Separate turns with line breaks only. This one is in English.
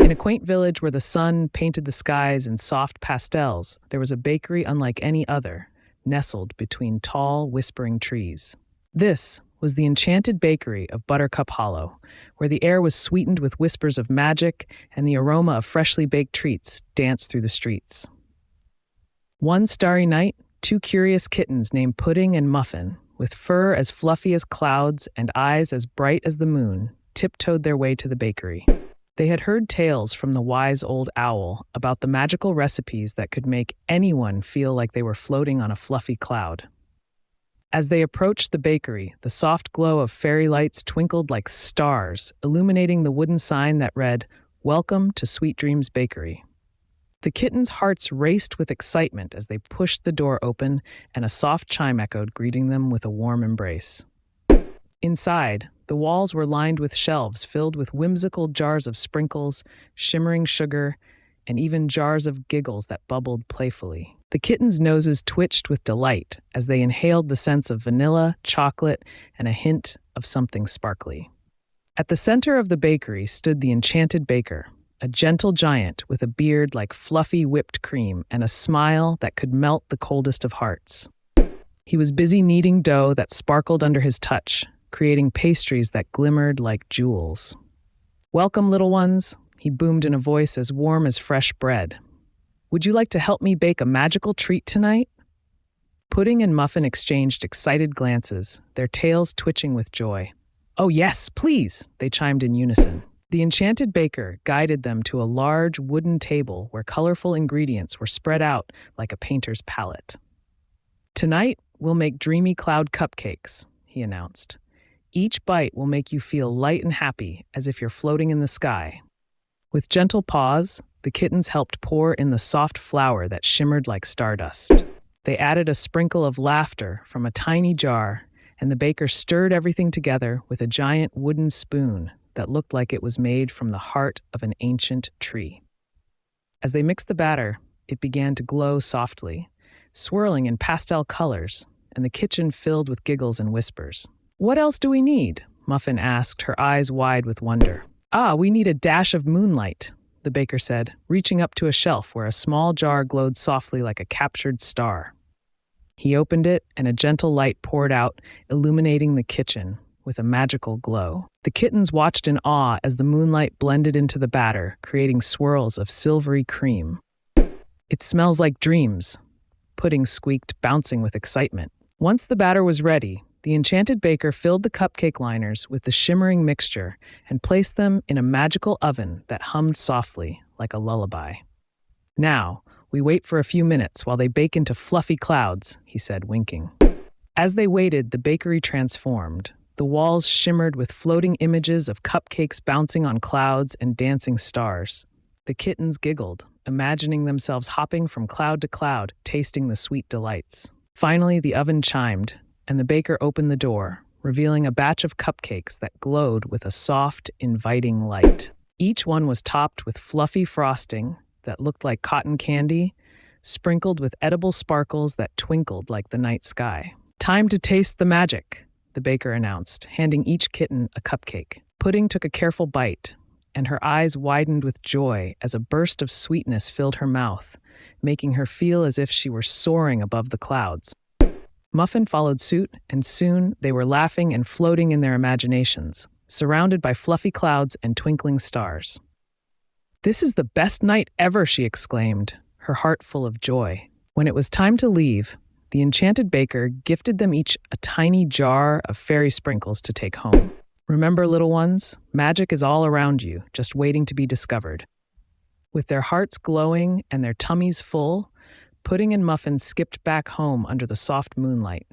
In a quaint village where the sun painted the skies in soft pastels, there was a bakery unlike any other, nestled between tall, whispering trees. This was the Enchanted Bakery of Buttercup Hollow, where the air was sweetened with whispers of magic and the aroma of freshly baked treats danced through the streets. One starry night, two curious kittens named Pudding and Muffin, with fur as fluffy as clouds and eyes as bright as the moon, tiptoed their way to the bakery. They had heard tales from the wise old owl about the magical recipes that could make anyone feel like they were floating on a fluffy cloud. As they approached the bakery, the soft glow of fairy lights twinkled like stars, illuminating the wooden sign that read, "Welcome to Sweet Dreams Bakery." The kittens' hearts raced with excitement as they pushed the door open, and a soft chime echoed, greeting them with a warm embrace. Inside, the walls were lined with shelves filled with whimsical jars of sprinkles, shimmering sugar, and even jars of giggles that bubbled playfully. The kittens' noses twitched with delight as they inhaled the scents of vanilla, chocolate, and a hint of something sparkly. At the center of the bakery stood the Enchanted Baker, a gentle giant with a beard like fluffy whipped cream and a smile that could melt the coldest of hearts. He was busy kneading dough that sparkled under his touch, creating pastries that glimmered like jewels. "Welcome, little ones," he boomed in a voice as warm as fresh bread. "Would you like to help me bake a magical treat tonight?" Pudding and Muffin exchanged excited glances, their tails twitching with joy. "Oh yes, please," they chimed in unison. The Enchanted Baker guided them to a large wooden table where colorful ingredients were spread out like a painter's palette. "Tonight, we'll make Dreamy Cloud Cupcakes," he announced. "Each bite will make you feel light and happy, as if you're floating in the sky." With gentle paws, the kittens helped pour in the soft flour that shimmered like stardust. They added a sprinkle of laughter from a tiny jar, and the baker stirred everything together with a giant wooden spoon that looked like it was made from the heart of an ancient tree. As they mixed the batter, it began to glow softly, swirling in pastel colors, and the kitchen filled with giggles and whispers. "What else do we need?" Muffin asked, her eyes wide with wonder. "Ah, we need a dash of moonlight," the baker said, reaching up to a shelf where a small jar glowed softly like a captured star. He opened it, and a gentle light poured out, illuminating the kitchen with a magical glow. The kittens watched in awe as the moonlight blended into the batter, creating swirls of silvery cream. "It smells like dreams," Pudding squeaked, bouncing with excitement. Once the batter was ready, the Enchanted Baker filled the cupcake liners with the shimmering mixture and placed them in a magical oven that hummed softly like a lullaby. "Now, we wait for a few minutes while they bake into fluffy clouds," he said, winking. As they waited, the bakery transformed. The walls shimmered with floating images of cupcakes bouncing on clouds and dancing stars. The kittens giggled, imagining themselves hopping from cloud to cloud, tasting the sweet delights. Finally, the oven chimed, and the baker opened the door, revealing a batch of cupcakes that glowed with a soft, inviting light. Each one was topped with fluffy frosting that looked like cotton candy, sprinkled with edible sparkles that twinkled like the night sky. "Time to taste the magic," the baker announced, handing each kitten a cupcake. Pudding took a careful bite, and her eyes widened with joy as a burst of sweetness filled her mouth, making her feel as if she were soaring above the clouds. Muffin followed suit, and soon they were laughing and floating in their imaginations, surrounded by fluffy clouds and twinkling stars. "This is the best night ever," she exclaimed, her heart full of joy. When it was time to leave, the Enchanted Baker gifted them each a tiny jar of fairy sprinkles to take home. "Remember, little ones, magic is all around you, just waiting to be discovered." With their hearts glowing and their tummies full, Pudding and Muffin skipped back home under the soft moonlight,